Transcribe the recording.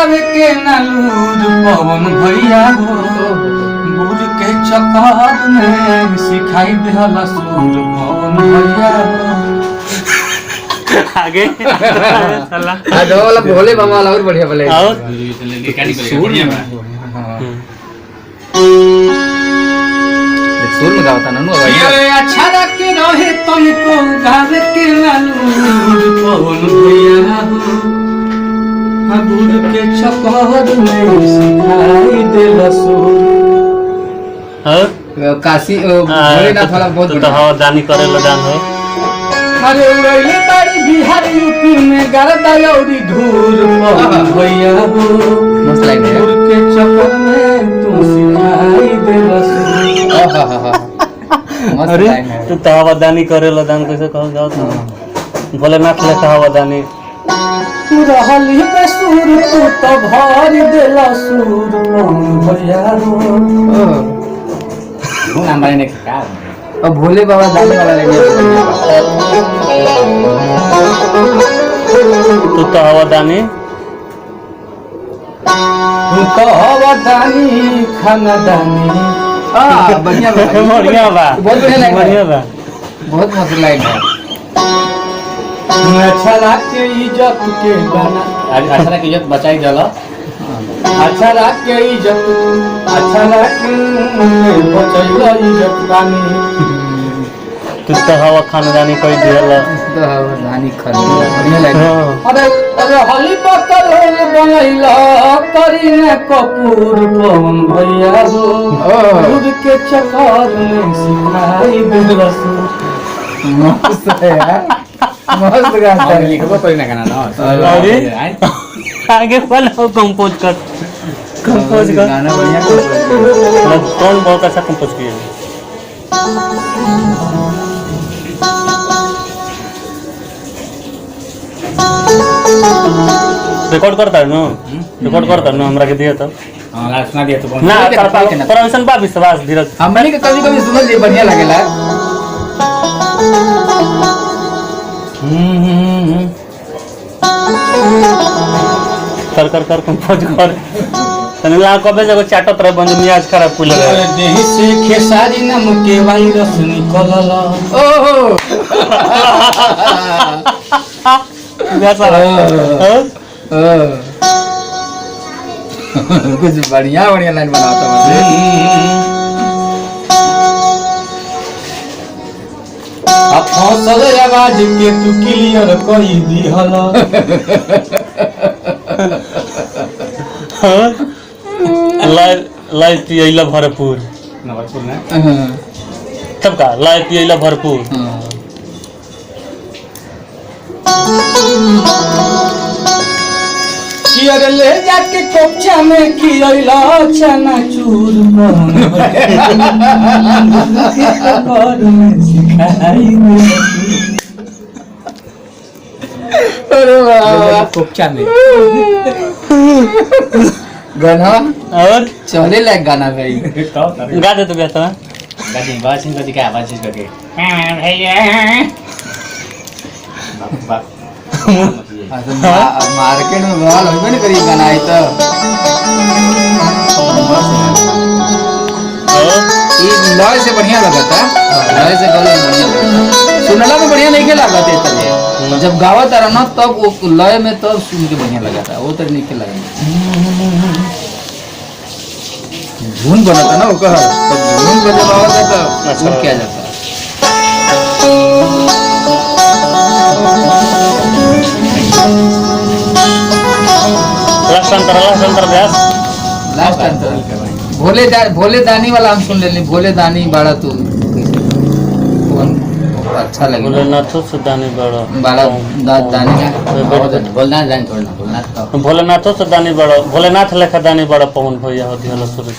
गावे के नालूर पवन भैया हो गुरु के चक्कर में सिखाई देहला सूर पवन भैया हो। आगे चला आज वाला भोले बाबा वाला और बढ़िया बोले और सुर में गाता ना अरे अच्छा रखे रहे तुमको गावे के नालूर पवन भैया हो गुरु के चक्कर में सिखाई देहला सूर। और काशी भोलेनाथ वाला बहुत तो हवा दानी करे लो दान हो। अरे उड़ैले बाड़ी बिहार यूपी में गरदा औरी धूर पवन भैया हो मस्त लाइन है गुरु के चक्कर में तू सिखाई देला सूर। मस्त अरे लाइन है तू तो हवा दानी करे लो दान कैसे कहो जाओ तो भोलेनाथ ले हवा दानी रहली में सूर तू तो भर देला सूर पवन भैया हो। हमारे ने क्या और भोले बाबा जाने वाला लगे तू तो हवा दानी तू तो हवा दानी खाना दानी। बढ़िया बढ़िया बा बहुत बढ़िया लाइन बढ़िया है बा बहुत मस्त लाइन है अच्छा लागे इज्जत के गाना अच्छा की इज्जत बचाई जाला अच्छा लागे इज्जत अच्छा लागे बचैला इज्जत गानी। तू तो हवा खानदानी कोई दिहला तो धानी खानी बढ़िया लाइन है अरे अरे हली पकल बनैला करीना कपूर पवन भैया हो गुरु के चक्कर में सिखाई देला सूर। मस्त है यार मस्त गाता है लिखबो कोई ना गाना ना अरे आगे बोलो कंपोज कर गाना बढ़िया कौन बहुत अच्छा कंपोज किया रिकॉर्ड करता है ना रिकॉर्ड करता है ना हमरा के दिया तो हां लास्ट ना दिया तो ना परमिशन बा विश्वास धीरज हमनी के कभी कभी सुन लिए बढ़िया लागेला कर कर कर कंपोज कर तने ला कबे जगह चाटत रह बंद मियाज खराब कुल अरे देहि से खेसारी नाम के वायरस निकलल ओहो वैसा कुछ बढ़िया बढ़िया लाइन बनाता मुझे अब फसल आवाज के तू क्लियर कई दिहल लाइव पियला भरपूर नवरपुर में तब का लाइव पियला भरपूर कि अरे ले जाके कोपचा में खियला चना चूर अरे वाह कोपचा में गाना और चले लायक गाना भाई गा दे तो बेटा गाड़ी बात सिंह को दिखा आवाज चीज करके भैया मार्केट में बवाल होइबे नहीं करी गाना आई तो ये लय से बढ़िया लगता लय से गले बढ़िया लगता सुनला में बढ़िया नहीं के लागत है तले जब गावत रहा ना तब वो लय में तब सुन के बढ़िया लगता वो तो नहीं के लगे धुन बनता ना वो कह धुन को जब आवता तो सुन क्या जाता लास्ट अंतर व्यास लास्ट अंतर भोले दानी वाला हम सुन लेनी भोले दानी बाड़ा तू अच्छा लगे भोलेनाथ से दानी बड़ा बाड़ा दानी भोलेनाथ दानी थोड़ा भोलेनाथ से दानी बड़ा भोलेनाथ लेखा दानी बड़ा पवन भैया हो दिहल सुर